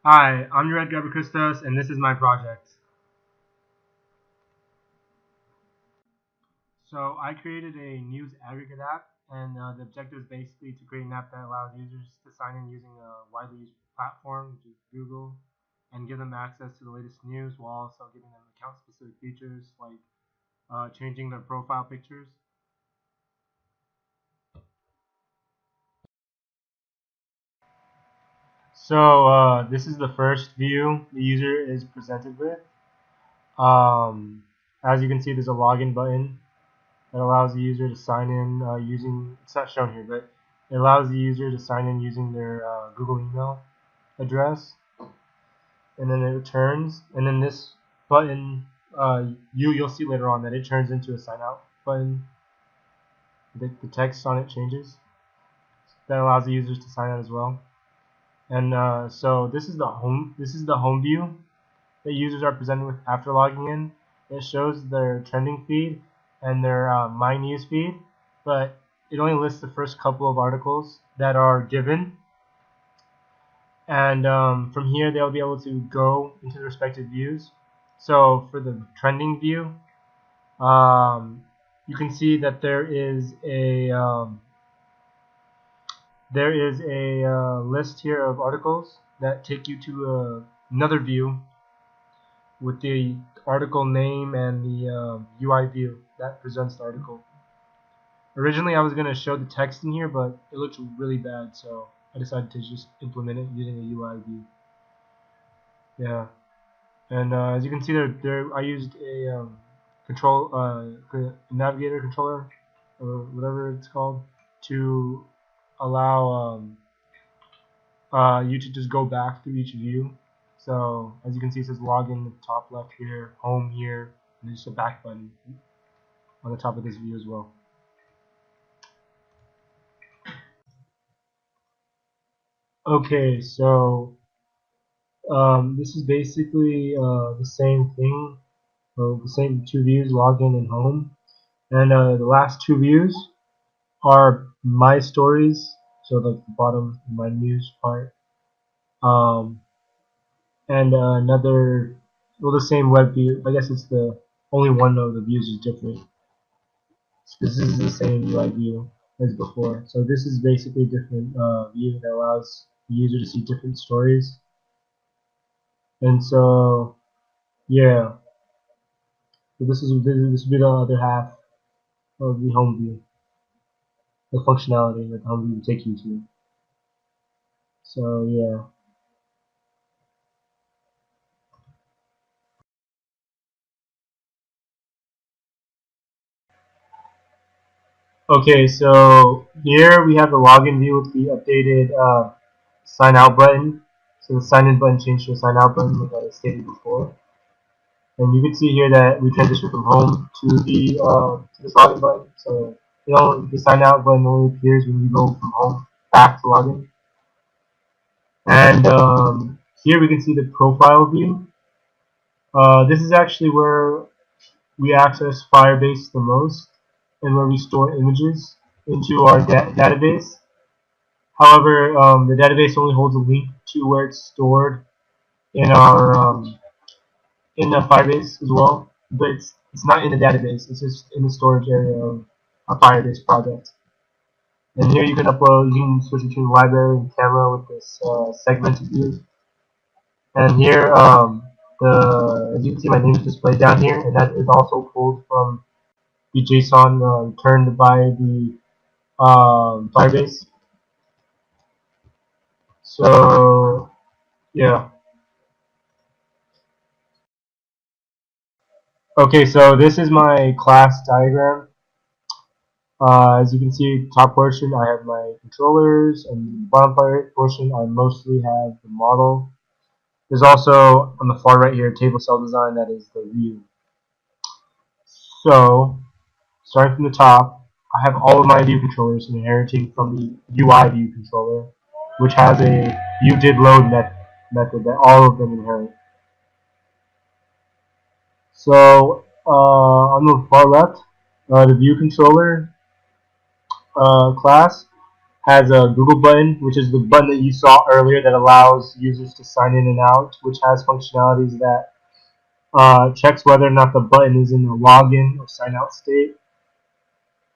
Hi, I'm your Edgar Christos, and this is my project. So I created a news aggregate app, and the objective is basically to create an app that allows users to sign in using a widely used platform, which is Google, and give them access to the latest news while also giving them account-specific features like changing their profile pictures. So this is the first view the user is presented with. Um, as you can see, there's a login button that allows the user to sign in using, it's not shown here, but it allows the user to sign in using their Google email address, and then it returns, and then this button, you'll see later on that it turns into a sign out button. The text on it changes. That allows the users to sign out as well. And so this is the home view that users are presented with after logging in. It shows their trending feed and their My News feed, but it only lists the first couple of articles that are given. And from here, they'll be able to go into the respective views. So for the trending view, you can see that there is a list here of articles that take you to another view with the article name and the UI view that presents the article. Originally I was going to show the text in here, but it looks really bad, so I decided to just implement it using a UI view. Yeah, and as you can see there I used a navigator controller, or whatever it's called, to allow you to just go back through each view. So as you can see, it says login at the top left here, home here, and there's a back button on the top of this view as well. Okay, so this is basically the same thing, the same two views, login and home. And the last two views are my stories, so like the bottom, my news part, um, and another, well, the same web view. I guess it's the only one of the views is different. This is the same UI view as before. So this is basically a different view that allows the user to see different stories. And so, yeah, so this will be the other half of the home view, the functionality that the home view will take you to. So yeah. Okay, so here we have the login view with the updated sign out button. So the sign in button changed to a sign out button, like I stated before. And you can see here that we transitioned from home to the this login button. So the sign out button only appears when you go from home back to login. And here we can see the profile view. This is actually where we access Firebase the most, and where we store images into our database. However, the database only holds a link to where it's stored in our in the Firebase as well, but it's not in the database. It's just in the storage area of a Firebase project. And here you can upload, you can switch between library and camera with this segmented view. And here, as you can see, my name is displayed down here, and that is also pulled from the JSON returned by the Firebase. So yeah. Okay, so this is my class diagram. As you can see, top portion I have my controllers, and bottom portion I mostly have the model. There's also on the far right here table cell design, that is the view. So starting from the top, I have all of my view controllers inheriting from the UI view controller, which has a view did load method that all of them inherit. So on the far left, the view controller class has a Google button, which is the button that you saw earlier that allows users to sign in and out, which has functionalities that checks whether or not the button is in the login or sign out state,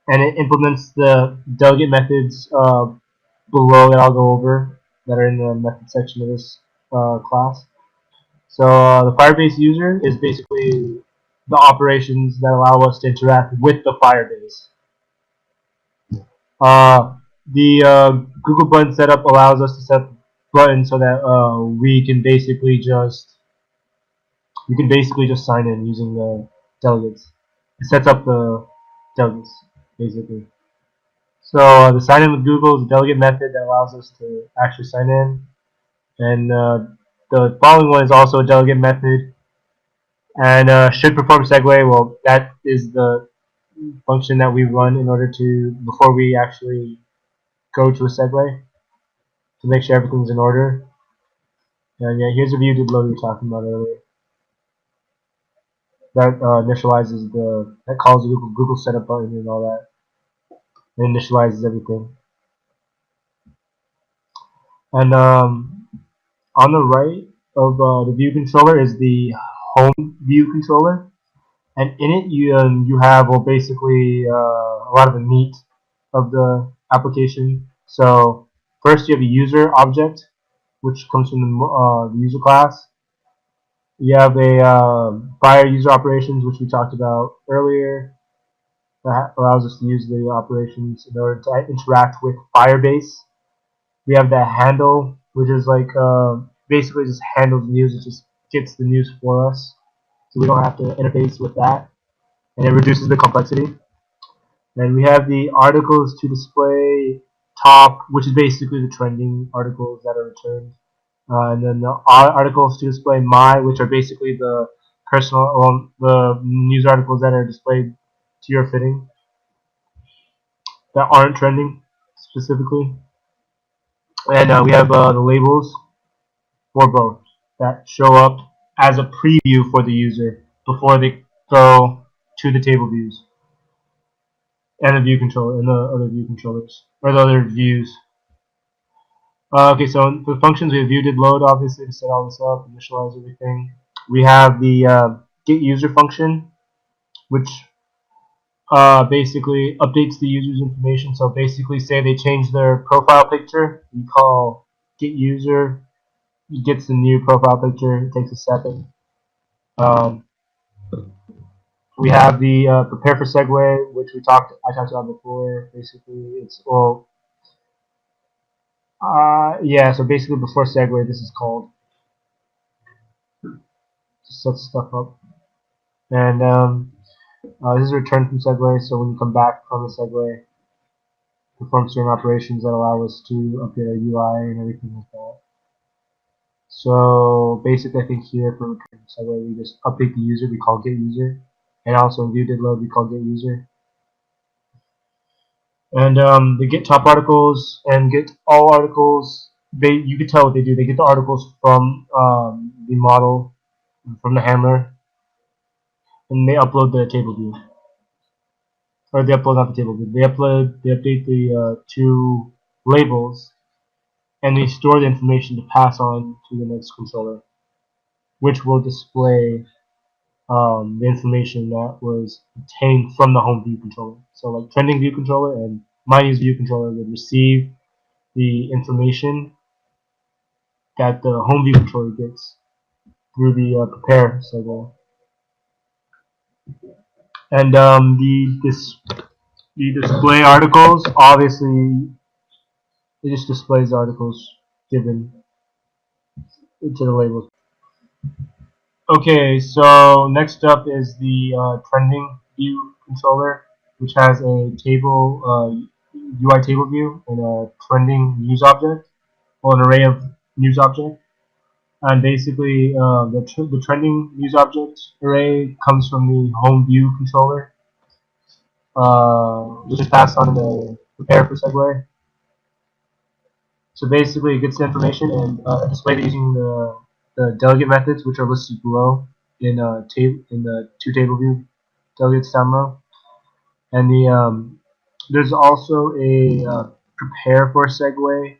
and it implements the delegate methods below that I'll go over that are in the method section of this class. So the Firebase user is basically the operations that allow us to interact with the Firebase. The Google button setup allows us to set buttons so that we can basically just sign in using the delegates. It sets up the delegates basically. So the sign in with Google is a delegate method that allows us to actually sign in, and the following one is also a delegate method, and should perform segue. Well, that is the function that we run in order to before we actually go to a segue to make sure everything's in order. And yeah, here's a view did load we were talking about earlier. That initializes that calls the Google setup button and all that. It initializes everything. And on the right of the view controller is the home view controller, and in it you have basically a lot of the meat of the application. So first you have a user object, which comes from the user class. You have a fire user operations, which we talked about earlier. That allows us to use the operations in order to interact with Firebase. We have the handle, which is like basically just handles news. It just gets the news for us, so we don't have to interface with that, and it reduces the complexity. And we have the articles to display top, which is basically the trending articles that are returned. And then the articles to display my, which are basically the the news articles that are displayed to your fitting that aren't trending specifically. And we have the labels for both that show up as a preview for the user before they go to the table views and the view controller and the other view controllers or the other views. Okay, so for functions, we have view did load obviously to set all this up, initialize everything. We have the get user function, which basically updates the user's information. So basically, say they change their profile picture, you call get user, it gets the new profile picture. It takes a second. We have the prepare for segue, which I talked about before. Basically, it's yeah. So basically, before segue, this is called to set stuff up, and this is return from segue. So when you come back from the segue, perform certain operations that allow us to update our UI and everything like that. So basically, I think here for return from segue, we just update the user. We call get user, and also in view did load, we call get user. And they get top articles and get all articles. You can tell what they do. They get the articles from the model, from the handler, and they upload the table view. Or they upload not the table view. They update the two labels, and they store the information to pass on to the next controller, which will display the information that was obtained from the home view controller. So like trending view controller and my use view controller would receive the information that the home view controller gets through the prepare cycle. And the display articles, obviously, it just displays articles given to the labels. Okay, so next up is the trending view controller, which has a table UI table view and a trending news object, or an array of news objects. And basically, the trending news object array comes from the home view controller, which is passed on the prepare for segue. So basically, it gets the information and displayed using the delegate methods, which are listed below in the two table view delegates down low. And there's also a prepare for a segue,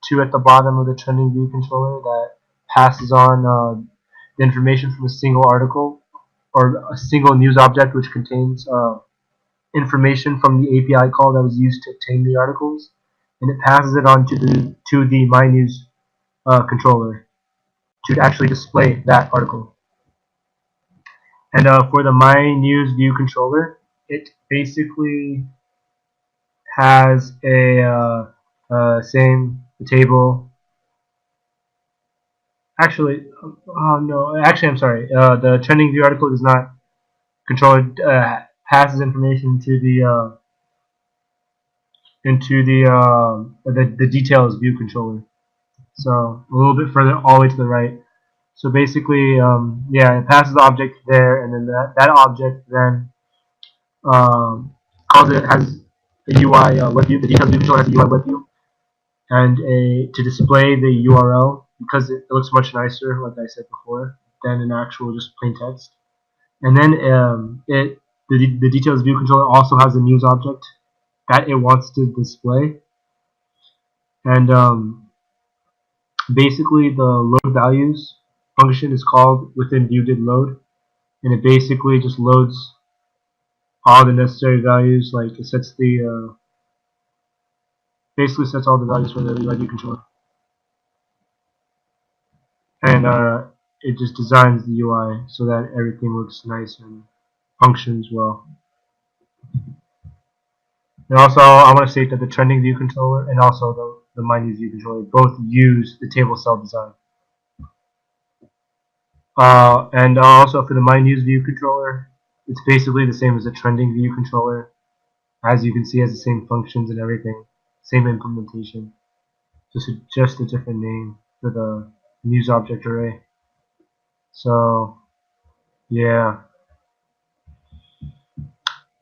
2 at the bottom of the trending view controller that passes on the information from a single article or a single news object which contains information from the API call that was used to obtain the articles, and it passes it on to the MyNews controller to actually display that article. And for the MyNews view controller, it basically has a same table. Actually, oh no, actually I'm sorry. The trending view article does not control it. Passes information to the into the details view controller. So a little bit further, all the way to the right. So basically, yeah, it passes the object there, and then that object then calls it has a UI web view. The details view controller has a UI web view, and to display the URL because it looks much nicer, like I said before, than an actual just plain text. And then the details view controller also has a news object that it wants to display, and basically the load values function is called within view did load, and it basically just loads all the necessary values. Like it sets the basically sets all the values for the UI view controller, and it just designs the UI so that everything looks nice and functions well. And also, I want to state that the trending view controller and also the MyNews view controller both use the table cell design. And also for the MyNews view controller, it's basically the same as the trending view controller. As you can see, it has the same functions and everything, same implementation, just a different name for the news object array. So yeah,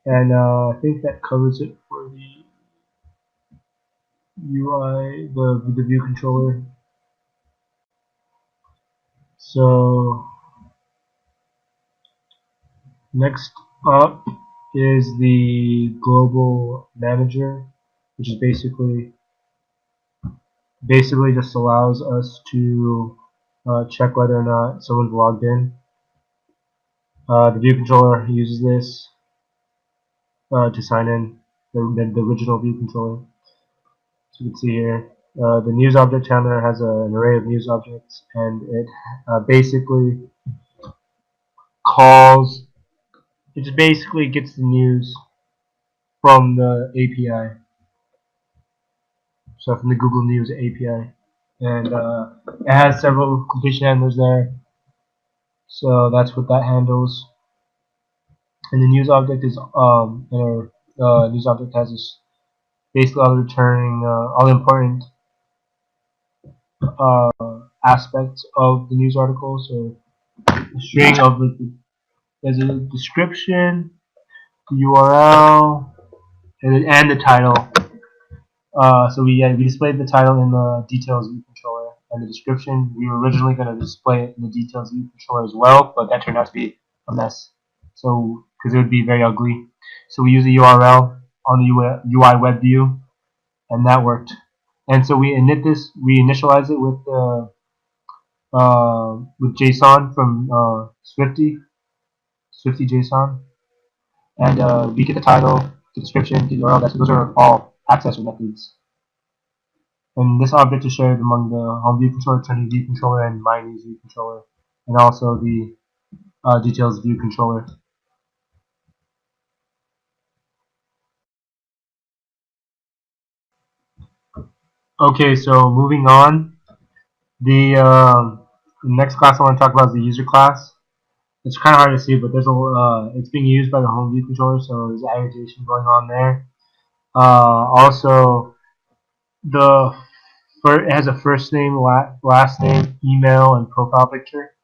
and I think that covers it for the UI, the view controller. So next up is the global manager, which is basically just allows us to check whether or not someone's logged in. The view controller uses this to sign in the original view controller. So you can see here, the news object handler has an array of news objects, and it basically calls. It just basically gets the news from the API. So from the Google News API, and it has several completion handlers there. So that's what that handles. And the news object is news object has this basically all the returning all the important aspects of the news article. So the string of there's a description, the URL, and the title. So we displayed the title in the details view controller, and the description we were originally going to display it in the details view controller as well, but that turned out to be a mess. So because it would be very ugly, so we used the URL on the UI web view, and that worked. And so we initialize it with JSON from Swifty JSON, and we get the title, the description, the URL. Those are all accessor methods. And this object is shared among the home view controller, trending view controller, and MyNews view controller, and also the details view controller. Okay, so moving on, the next class I want to talk about is the user class. It's kind of hard to see, but there's it's being used by the home view controller, so there's aggregation going on there. Also, it has a first name, last name, email, and profile picture.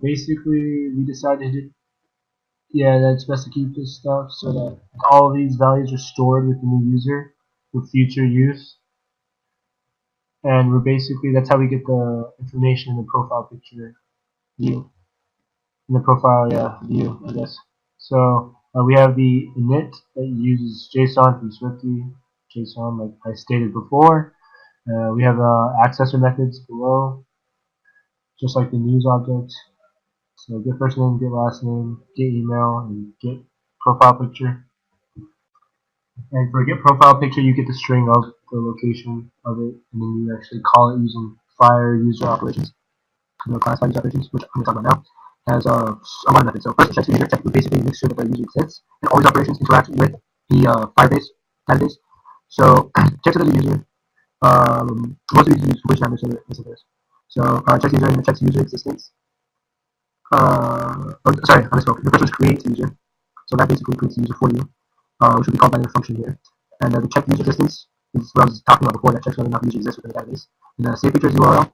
Basically, we decided, that it's best to keep this stuff so that all of these values are stored within the user for future use. And that's how we get the information in the profile picture view. In the profile, view, I guess. So We have the init that uses JSON from Swifty, JSON like I stated before. We have accessor methods below, just like the news object. So get first name, get last name, get email, and get profile picture. And for get profile picture, you get the string of the location of it, and then you actually call it using fire user operations, class user operations, which I'm going to talk about now, has a lot of methods. So first, check the user, check basically make sure that the user exists, and all these operations interact with the firebase database. So check the user. Most of these use which numbers are this. So check user and checks user existence. Sorry, I misspoke. The first one is create user. So that basically creates the user for you, which will be called by the function here. And the check user existence is what I was talking about before, that checks whether or not the user exists within the database. And the save features URL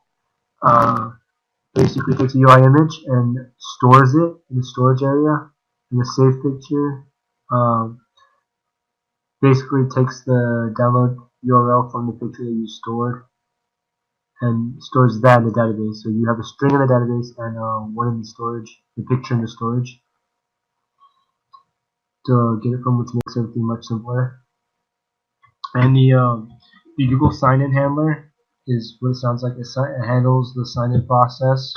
basically takes a UI image and stores it in the storage area. And the save picture basically takes the download URL from the picture that you stored and stores that in the database. So you have a string in the database and one in the storage, the picture in the storage to get it from, which makes everything much simpler. And the Google sign-in handler is what it sounds like. It handles the sign-in process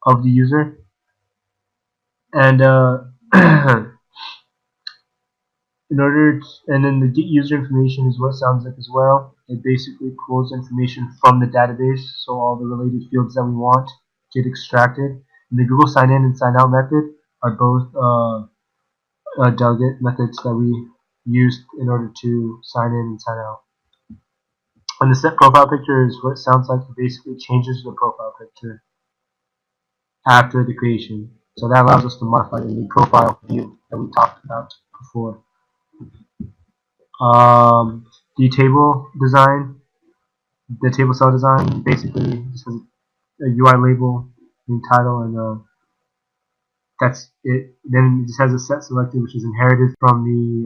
of the user. And and then the get user information is what it sounds like as well. It basically pulls information from the database, so all the related fields that we want get extracted. And the Google sign in and sign out method are both delegate methods that we used in order to sign in and sign out. And the set profile picture is what it sounds like. It basically changes the profile picture after the creation. So that allows us to modify the profile view that we talked about before. The table design, the table cell design, basically just has a UI label, the title, and that's it. Then it just has a set selected, which is inherited from the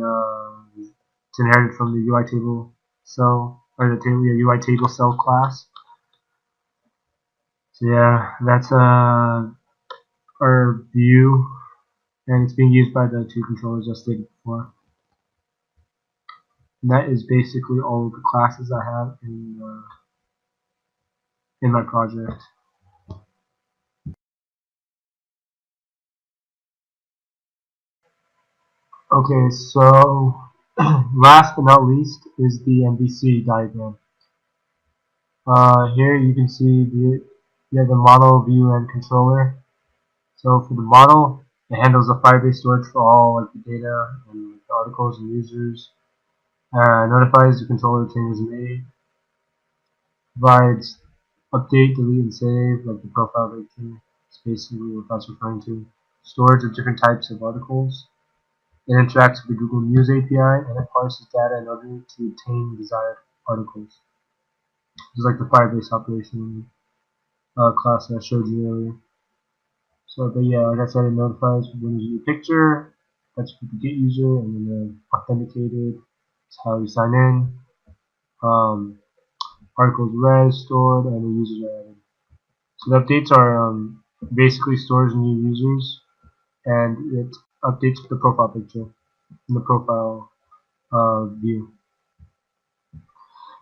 UI table cell, or the table, yeah, UI table cell class. So yeah, that's our view, and it's being used by the two controllers I stated before. And that is basically all of the classes I have in my project. Okay, so last but not least is the MVC diagram. Here you can see the model, view, and controller. So for the model, it handles the firebase storage for all like the data and the articles and users. Notifies the controller changes made. Provides update, delete, and save, like the profile picture. It's basically what that's referring to. Storage of different types of articles. It interacts with the Google News API, and it parses data in order to obtain desired articles. Just like the Firebase operation class that I showed you earlier. So, but yeah, like I said, it notifies when there's a new picture. That's for the get user, and then authenticated. That's how you sign in. Articles read, stored, and the users are added. So the updates are basically stores new users, and it updates the profile picture in the profile view.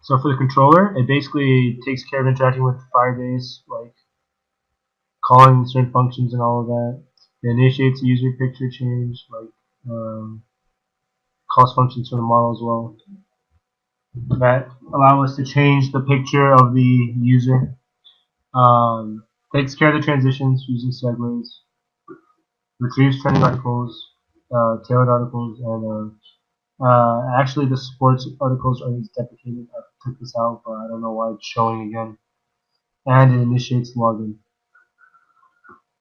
So for the controller, it basically takes care of interacting with Firebase, like calling certain functions and all of that. It initiates a user picture change, like calls functions for the model as well, that allow us to change the picture of the user. Takes care of the transitions using segues, retrieves trending articles, tailored articles, and actually the sports articles are deprecated. I took this out, but I don't know why it's showing again. And it initiates login.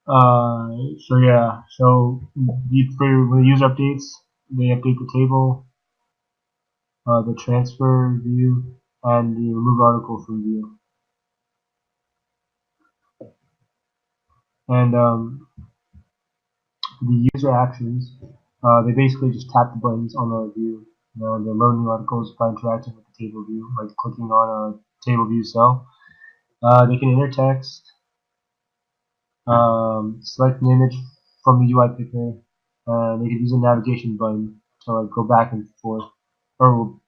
So yeah, so for the user updates, they update the table, the transfer view, and the remove article from view. And the user actions, they basically just tap the buttons on the view. They load new articles by interacting with the table view, like clicking on a table view cell. They can enter text, select an image from the UI picker, They could use a navigation button to like go back and forth, or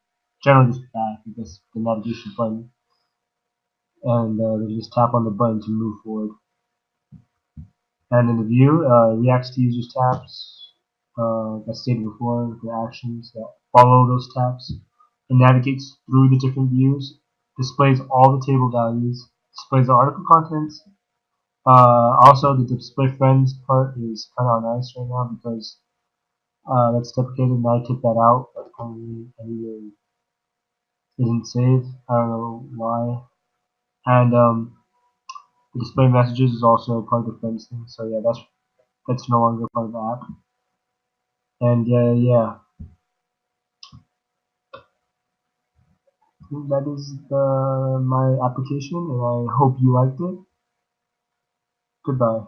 generally just back, I guess, the navigation button, and they just tap on the button to move forward. And in the view, it reacts to users' taps, as stated before, the actions that follow those taps. It navigates through the different views, displays all the table values, displays the article contents. Also, the display friends part is kind of nice right now because that's deprecated, and I took that out. But apparently, anyway, it didn't save. I don't know why. And the display messages is also part of the friends thing. So yeah, that's no longer part of the app. And yeah, that is my application, and I hope you liked it. Goodbye.